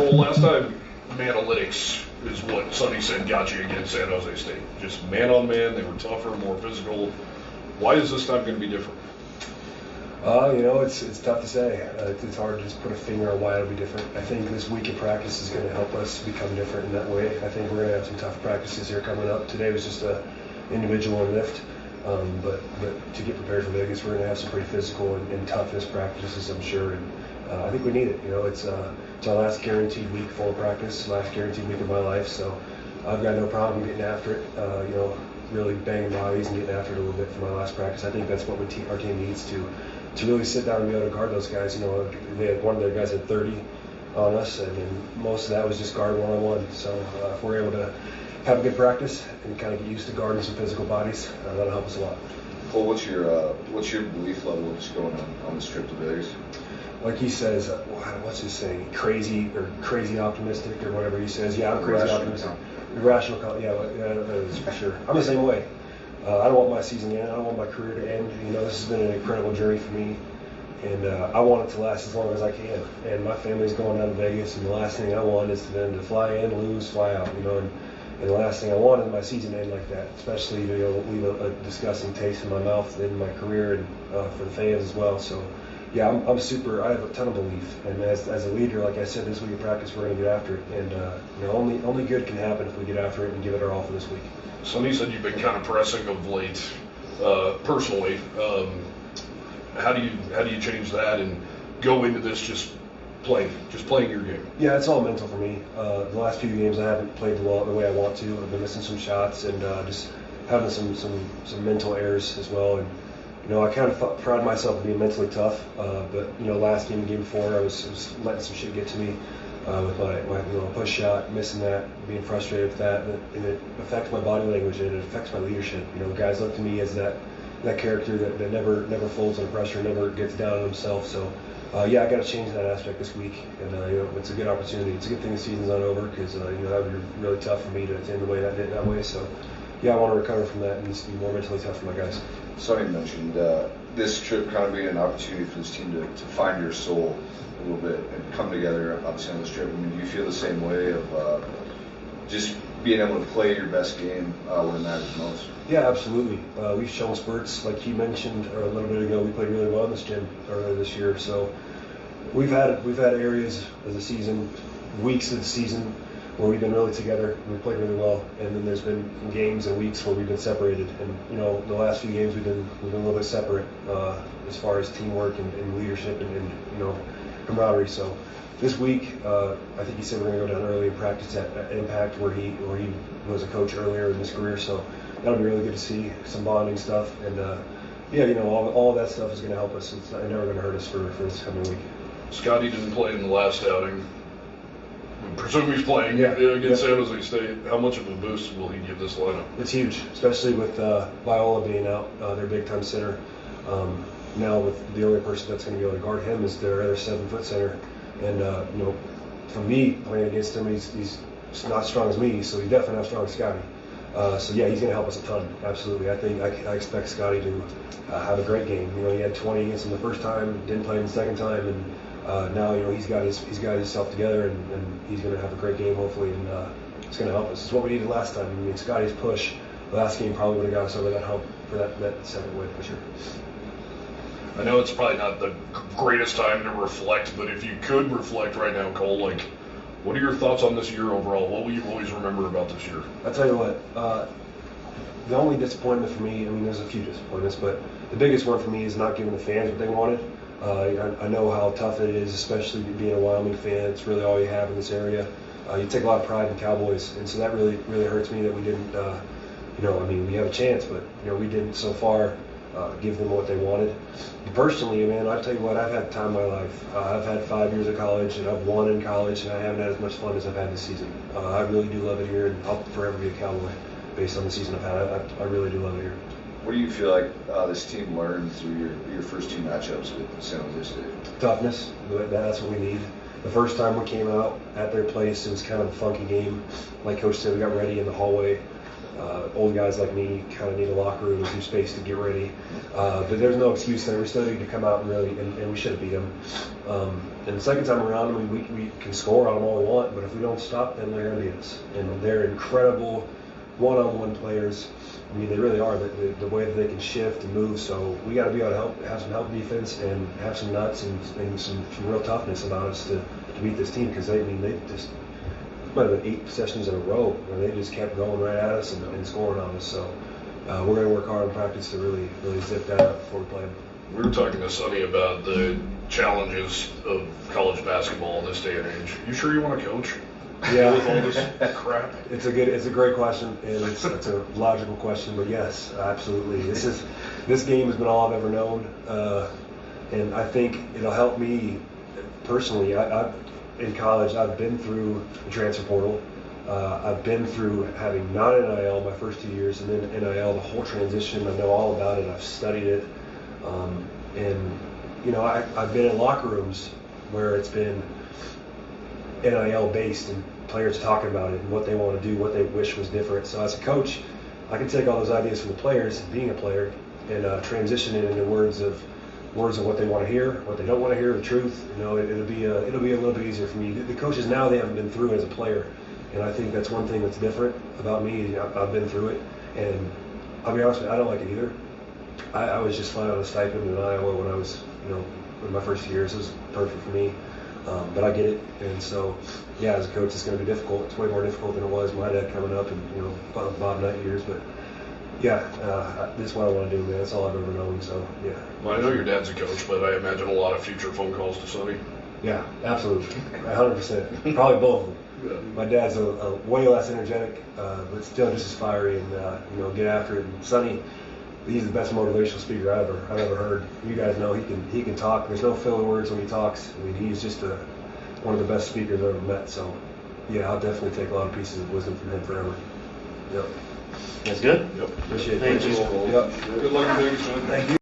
Cole, last time analytics is what Sonny said got you against San Jose State. Just man on man, they were tougher, more physical. Why is this time going to be different? It's tough to say. It's hard to just put a finger on why it'll be different. I think this week of practice is going to help us become different in that way. I think we're going to have some tough practices here coming up. Today was just a individual and lift, but to get prepared for Vegas, we're going to have some pretty physical and toughness practices, I'm sure. And I think we need it. It's our last guaranteed week full practice, last guaranteed week of my life. So I've got no problem getting after it. Really banging bodies and getting after it a little bit for my last practice. I think that's what our team needs to really sit down and be able to guard those guys. They had one of their guys had 30 on us, and then most of that was just guard one-on-one. So if we're able to have a good practice and kind of get used to guarding some physical bodies, that'll help us a lot. Well, what's your belief level just going on this trip to Vegas? Like he says, what's his saying? Crazy optimistic or whatever he says. Yeah, I'm crazy optimistic. Irrational, yeah, that is for sure. I'm the same way. I don't want my season to end. I don't want my career to end. This has been an incredible journey for me, and I want it to last as long as I can. And my family's going down to Vegas, and the last thing I want is for them to fly in, lose, fly out. And the last thing I want is my season to end like that, especially to leave a disgusting taste in my mouth in my career and for the fans as well. So. Yeah, I'm super. I have a ton of belief, and as a leader, like I said, this week of practice, we're going to get after it, and only good can happen if we get after it and give it our all for this week. Sonny said you've been kind of pressing of late, personally. How do you change that and go into this just playing your game? Yeah, it's all mental for me. The last few games I haven't played the way I want to. I've been missing some shots and just having some mental errors as well. And I kind of pride myself on being mentally tough, but last game, the game before, I was letting some shit get to me with my push shot, missing that, being frustrated with that, and it affects my body language and it affects my leadership. Guys look to me as that character that never folds under pressure, never gets down on himself. So I got to change that aspect this week, and it's a good opportunity. It's a good thing the season's not over because that would be really tough for me to end the way that did that way. So. Yeah, I want to recover from that and just be more mentally tough for my guys. Sonny mentioned this trip kind of being an opportunity for this team to find your soul a little bit and come together, obviously, on this trip. I mean, do you feel the same way of just being able to play your best game when it matters most? Yeah, absolutely. We've shown spurts, like you mentioned a little bit ago. We played really well in this gym earlier this year. So we've had areas of the season, weeks of the season, where we've been really together, we played really well, and then there's been games and weeks where we've been separated. And the last few games we've been a little bit separate as far as teamwork and leadership and camaraderie. So this week, I think he said we're going to go down early and practice at Impact, where he was a coach earlier in his career. So that'll be really good to see some bonding stuff, and all of that stuff is going to help us. It's never going to hurt us for this coming week. Scotty didn't play in the last outing. I presume he's playing against San Jose State. How much of a boost will he give this lineup? It's huge, especially with Viola being out, their big-time center. Now with the only person that's going to be able to guard him is their other 7-foot center. And for me playing against him, he's not as strong as me, so he's definitely not as strong as Scotty. So yeah, he's going to help us a ton. Absolutely, I expect Scotty to have a great game. He had 20 against him the first time, didn't play him the second time, and now he's got himself together, and he's going to have a great game hopefully, and it's going to help us. It's what we needed last time. I mean, Scotty's push last game probably would have got us over that hump for that second win for sure. I know it's probably not the greatest time to reflect, but if you could reflect right now, Cole, what are your thoughts on this year overall? What will you always remember about this year? I'll tell you what, the only disappointment for me, I mean, there's a few disappointments, but the biggest one for me is not giving the fans what they wanted. I know how tough it is, especially being a Wyoming fan. It's really all you have in this area. You take a lot of pride in Cowboys, and so that really hurts me that we didn't, we have a chance, but, we didn't so far give them what they wanted. Personally, man, I'll tell you what, I've had the time of my life. I've had 5 years of college, and I've won in college, and I haven't had as much fun as I've had this season. I really do love it here, and I'll forever be a Cowboy based on the season I've had. I really do love it here. What do you feel like this team learned through your first two matchups with San Jose State? Toughness. That's what we need. The first time we came out at their place, it was kind of a funky game. Like Coach said, we got ready in the hallway. Old guys like me kind of need a locker room, some space to get ready. But there's no excuse there. We still need to come out and really, and we should have beat them. And the second time around, I mean, we can score on them all we want, but if we don't stop, then they're going to beat us. And they're incredible one-on-one players. I mean, they really are. The way that they can shift and move. So we got to be able to have some help defense and have some nuts and some real toughness about us to beat this team, because they just might have been 8 possessions in a row where they just kept going right at us and scoring on us. So we're going to work hard in practice to really zip that up before we play them. We were talking to Sonny about the challenges of college basketball in this day and age. You sure you want to coach? Yeah. With all this crap? It's a great question, and it's a logical question, but yes, absolutely. This game has been all I've ever known, and I think it'll help me personally. In college, I've been through the transfer portal. I've been through having not NIL my first 2 years, and then NIL, the whole transition. I know all about it. I've studied it, and I've been in locker rooms where it's been NIL based and players talking about it and what they want to do, what they wish was different. So as a coach, I can take all those ideas from the players, being a player, and transition it into words of what they want to hear, what they don't want to hear, the truth. It'll be a little bit easier for me. The coaches now, they haven't been through it as a player, and I think that's one thing that's different about me. I've been through it, and I'll be honest with you, I don't like it either. I was just fine on a stipend in Iowa when I was, in my first years. It was perfect for me. But I get it, and so yeah, as a coach, it's going to be difficult. It's way more difficult than it was my dad coming up and Bob Knight years. But yeah, this is what I want to do, man. That's all I've ever known. So yeah. Well, I know your dad's a coach, but I imagine a lot of future phone calls to Sonny. Yeah, absolutely, 100%. Probably both of them. Yeah. My dad's a way less energetic, but still just as fiery and get after it. And Sonny, he's the best motivational speaker I've ever heard. You guys know he can talk. There's no filler words when he talks. I mean, he's just one of the best speakers I've ever met. So, yeah, I'll definitely take a lot of pieces of wisdom from him forever. Yep. That's good. Yep. Appreciate it. Thank you. Yep. Good luck in Vegas, man. Thank you.